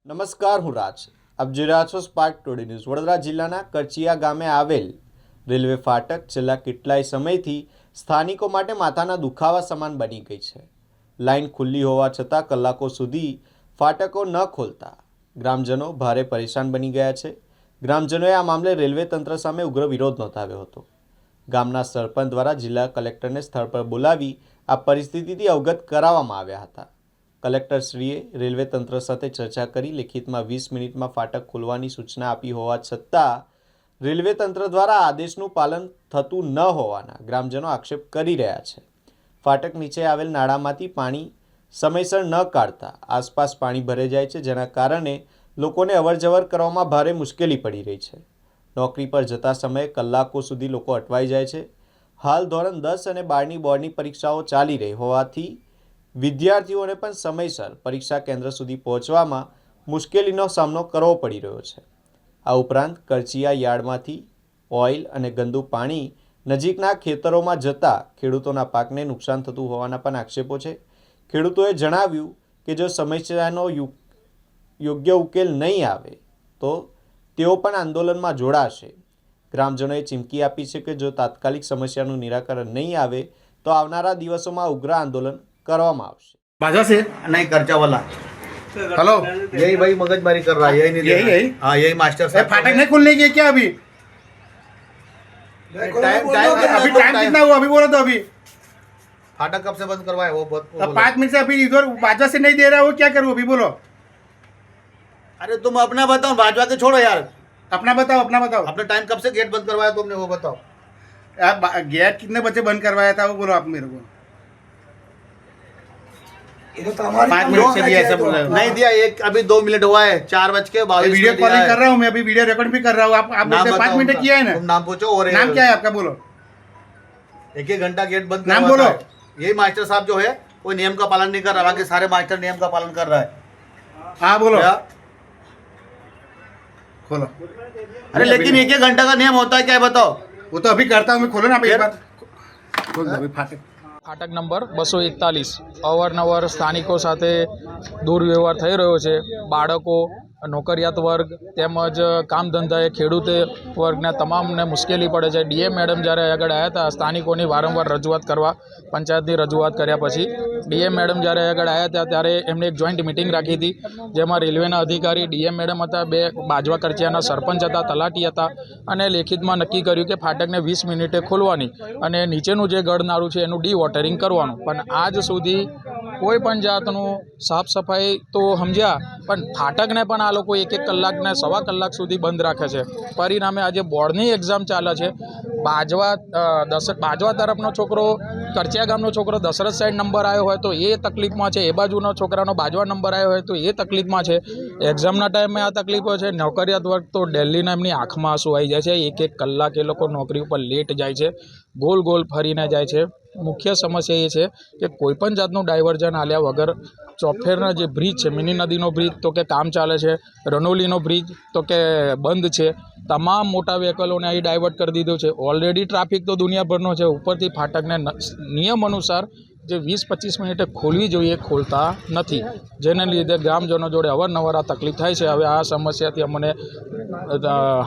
નમસ્કાર, હું રાજ. આપ જોઈ રહ્યા છો સ્પાર્ક ટુડે ન્યૂઝ. વડોદરા જિલ્લાના કરચીયા ગામે આવેલ રેલવે ફાટક છેલ્લા કેટલાય સમયથી સ્થાનિકો માટે માથાના દુખાવા સમાન બની ગઈ છે. લાઇન ખુલ્લી હોવા છતાં કલાકો સુધી ફાટકો ન ખોલતા ગ્રામજનો ભારે પરેશાન બની ગયા છે. ગ્રામજનોએ આ મામલે રેલવે તંત્ર સામે ઉગ્ર વિરોધ નોંધાવ્યો હતો. ગામના સરપંચ દ્વારા જિલ્લા કલેક્ટરને સ્થળ પર બોલાવી આ પરિસ્થિતિથી અવગત કરાવવામાં આવ્યા હતા. કલેક્ટરશ્રીએ રેલવે તંત્ર સાથે ચર્ચા કરી લેખિતમાં 20 મિનિટમાં ફાટક ખોલવાની સૂચના આપી હોવા છતાં રેલવે તંત્ર દ્વારા આદેશનું પાલન થતું ન હોવાના ગ્રામજનો આક્ષેપ કરી રહ્યા છે. ફાટક નીચે આવેલ નાળામાંથી પાણી સમયસર ન કાઢતા આસપાસ પાણી ભરાઈ જાય છે, જેના કારણે લોકોને અવરજવર કરવામાં ભારે મુશ્કેલી પડી રહી છે. નોકરી પર જતા સમયે કલાકો સુધી લોકો અટવાઈ જાય છે. હાલ ધોરણ 10 અને 12ની બોર્ડની પરીક્ષાઓ ચાલી રહી હોવાથી વિદ્યાર્થીઓને પણ સમયસર પરીક્ષા કેન્દ્ર સુધી પહોંચવામાં મુશ્કેલીનો સામનો કરવો પડી રહ્યો છે. આ ઉપરાંત કરચીયા યાર્ડમાંથી ઓઇલ અને ગંદુ પાણી નજીકના ખેતરોમાં જતા ખેડૂતોના પાકને નુકસાન થતું હોવાના પણ આક્ષેપો છે. ખેડૂતોએ જણાવ્યું કે જો સમસ્યાનો યોગ્ય ઉકેલ નહીં આવે તો તેઓ પણ આંદોલનમાં જોડાશે. ગ્રામજનોએ ચીમકી આપી છે કે જો તાત્કાલિક સમસ્યાનું નિરાકરણ નહીં આવે તો આવનારા દિવસોમાં ઉગ્ર આંદોલન કરવામાં આવશે. भाषा से नहीं खर्चा वाला हेलो यही भाई मगजमारी कर रहा है, यही नहीं दे यही रहा है। यही हाँ यही मास्टर अरे साहब फाटक नहीं खुलने की है क्या अभी अभी टाइम कितना हुआ अभी बोलो तो अभी फाटक कब से बंद करवाया वो बहुत अब 5 मिनट से अभी इधर बाजा से नहीं दे रहा हो, क्या करूँ अभी बोलो. अरे तुम अपना बताओ, भाजपा के छोड़ो यार. अपना बताओ अपने टाइम कब से गेट बंद करवाया तुमने वो बताओ. आप गेट कितने बजे बंद करवाया था वो बोलो आप मेरे को. 5 मिनट से भी ऐसा बोल रहे हो. नहीं दिया, एक अभी 2 मिनट हुआ है, 4:22 वीडियो कॉलिंग कर रहा हूँ मैं, अभी वीडियो रिकॉर्ड भी कर रहा हूँ. आप नाम 5 बताओ मिनट उनका. किया है ना. तुम नाम पूछो और नाम क्या है आपका बोलो. 1-1 घंटा गेट बंद नाम करवाता बोलो. है. यही मास्टर साहब जो है वो नियम का पालन नहीं कर रहा, बाकी सारे मास्टर नियम का पालन कर रहा है. हाँ बोलो. क्या? खोलो. अरे लेकिन 1-1 घंटा का नियम होता है क्या है बताओ. वो तो अभी करता हूँ मैं. खोलो ना आप एक बार. खोल दो अभी फाटक. ફાટક નંબર 241 અવારનવાર સ્થાનિકો સાથે દુર્વ્યવહાર થઈ રહ્યો છે. બાળકો, નોકરિયાત વર્ગ તેમજ કામ ધંધાએ ખેડૂત વર્ગને તમામને મુશ્કેલી પડે છે. ડીએમ મેડમ જ્યારે આગળ આવ્યા હતા સ્થાનિકોની વારંવાર રજૂઆત કરવા, પંચાયતની રજૂઆત કર્યા પછી ડીએમ મેડમ જ્યારે આગળ આવ્યા હતા ત્યારે એમણે એક જોઈન્ટ મિટિંગ રાખી હતી, જેમાં રેલવેના અધિકારી ડીએમ મેડમ હતા, 2 બાજવા કરચિયાના સરપંચ હતા, તલાટી હતા, અને લેખિતમાં નક્કી કર્યું કે ફાટકને 20 મિનિટે ખોલવાની અને નીચેનું જે ગળનારું છે એનું ડીવોટરિંગ કરવાનું. પણ આજ સુધી કોઈ પણ જાતનું સાફ સફાઈ તો સમજ્યા, પણ ફાટકને પણ આ લોકો 1-1 કલાકને 1.25 કલાક સુધી બંધ રાખે છે. પરિણામે આજે બોર્ડની એક્ઝામ ચાલે છે. બાજવા તરફનો છોકરો, કરચિયા ગામનો છોકરો દશરથ સાઈડ નંબર આવ્યો હોય તો એ તકલીફમાં છે, એ બાજુનો છોકરાનો બાજવા નંબર આવ્યો હોય તો એ તકલીફમાં છે. એક્ઝામના ટાઈમે આ તકલીફો છે. નોકરિયાત વર્ગ તો ડેલીના એમની આંખમાં આંસુ આવી જાય છે. 1-1 કલાક એ લોકો નોકરી ઉપર લેટ જાય છે, ગોલ ગોલ ફરીને જાય છે. મુખ્ય સમસ્યા એ છે કે કોઈપણ જાતનું ડાયવર્ઝન આલ્યા વગર ચોફેરના જે બ્રિજ છે, મિની નદીનો બ્રિજ તો કે કામ ચાલે છે, રનોલીનો બ્રિજ તો કે બંધ છે. તમામ મોટા વ્હીકલોને અહીં ડાયવર્ટ કરી દીધો છે. ઓલરેડી ટ્રાફિક તો દુનિયાભરનો છે, ઉપરથી ફાટકને નિયમ અનુસાર જે 20-25 મિનિટે ખોલવી જોઈએ ખોલતા નથી, જેને લીધે ગ્રામજનો જોડે અવારનવાર આ તકલીફ થાય છે. હવે આ સમસ્યાથી અમને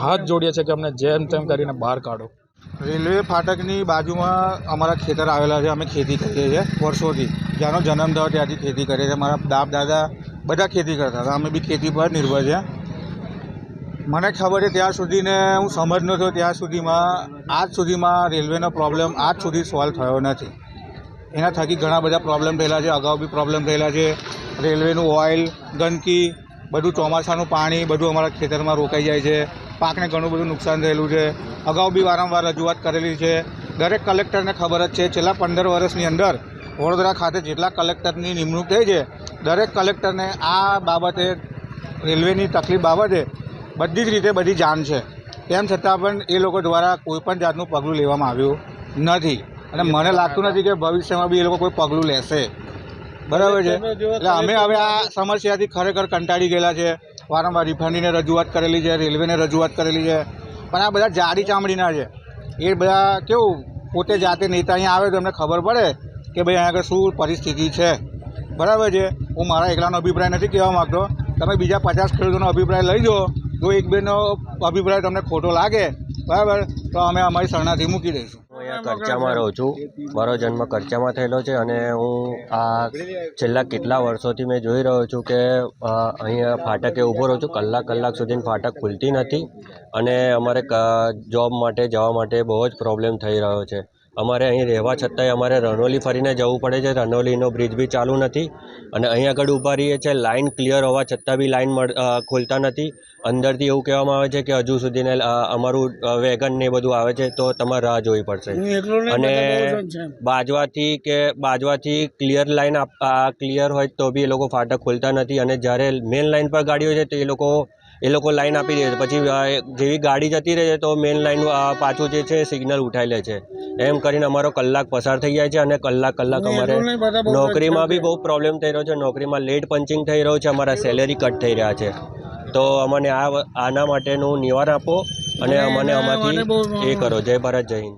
હાથ જોડીએ છીએ કે અમને જેમ તેમ કરીને બહાર કાઢો. રેલવે ફાટકની બાજુમાં અમારા ખેતર આવેલા છે. અમે ખેતી કરીએ છીએ વર્ષોથી, જ્યાંનો જન્મ થયો ત્યાંથી ખેતી કરીએ છીએ. મારા બાપ દાદા બધા ખેતી કરતા હતા, અમે બી ખેતી પર નિર્ભર છે. મને ખબર છે ત્યાં સુધીને હું સમજનો થયો ત્યાં સુધીમાં આજ સુધીમાં રેલવેનો પ્રોબ્લેમ આજ સુધી સોલ્વ થયો નથી. એના થકી ઘણા બધા પ્રોબ્લેમ થયેલા છે, અગાઉ બી પ્રોબ્લેમ થયેલા છે. રેલવેનું ઓઇલ, ગંદકી, બધું ચોમાસાનું પાણી બધું અમારા ખેતરમાં રોકાઈ જાય છે. પાકને ઘણું બધું નુકસાન થયેલું છે. અગાઉ બી વારંવાર રજૂઆત કરેલી છે. દરેક કલેક્ટરને ખબર જ છે. છેલ્લા 15 વર્ષની અંદર વડોદરા ખાતે જેટલા કલેક્ટરની નિમણૂક થઈ છે, દરેક કલેક્ટરને આ બાબતે, રેલવેની તકલીફ બાબતે બધી જ રીતે બધી જાણ છે. તેમ છતાં પણ એ લોકો દ્વારા કોઈપણ જાતનું પગલું લેવામાં આવ્યું નથી, અને મને લાગતું નથી કે ભવિષ્યમાં બી એ લોકો કોઈ પગલું લેશે. બરાબર છે. એટલે અમે હવે આ સમસ્યાથી ખરેખર કંટાળી ગયેલા છે. વારંવાર રિફાઇનરીને રજૂઆત કરેલી છે, રેલવેને રજૂઆત કરેલી છે, પણ આ બધા જાડી ચામડીના છે. એ બધા કેવું પોતે જાતે નેતા અહીંયા આવે તો એમને ખબર પડે કે ભાઈ અહીંયા આગળ શું પરિસ્થિતિ છે. બરાબર છે. હું મારા એકલાનો અભિપ્રાય નથી કહેવા માગતો, તમે બીજા 50 ખેડૂતોનો અભિપ્રાય લઈ જાઓ. જો એક બેનો અભિપ્રાય તમને ખોટો લાગે બરાબર તો અમે અમારી શરણાથી મૂકી દઈશું. હું અહીંયા કરચામાં રહું છું. મારો જન્મ કરચામાં થયેલો છે અને હું આ છેલ્લા કેટલા વર્ષોથી મેં જોઈ રહ્યો છું કે અહીંયા ફાટકે ઊભો રહું છું. કલાક સુધી ફાટક ખુલતી નથી અને અમારે જોબ માટે જવા માટે બહુ જ પ્રોબ્લેમ થઈ રહ્યો છે. અમારે અહીં રહેવા છતાંય અમારે રનોલી ફરીને જવું પડે છે. રનોલીનો બ્રિજ બી ચાલુ નથી અને અહીં આગળ ઊભા રહીએ છીએ. લાઇન ક્લિયર હોવા છતાં બી લાઇન ખોલતા નથી. અંદરથી એવું કહેવામાં આવે છે કે હજુ સુધીને અમારું વેગન ને બધું આવે છે તો તમારે રાહ જોવી પડશે. અને બાજવાથી ક્લિયર લાઇન ક્લિયર હોય તો બી એ લોકો ફાટક ખોલતા નથી અને જ્યારે મેન લાઇન પર ગાડીઓ છે તો એ લોકો લાઇન આપી દે છે. પછી જેવી ગાડી જતી રહે છે તો મેન લાઇન પાછું જે છે સિગ્નલ ઉઠાવી લે છે. એમ કરીને અમારો કલાક પસાર થઈ જાય છે અને કલાક અમારે નોકરીમાં બી બહુ પ્રોબ્લેમ થઈ રહ્યો છે. નોકરીમાં લેટ પંચિંગ થઈ રહ્યું છે. અમારા સેલેરી કટ થઈ રહ્યા છે. તો અમને આના માટેનું નિવારણ આપો અને અમને આમાંથી એ કરો. જય ભારત, જય હિન્દ.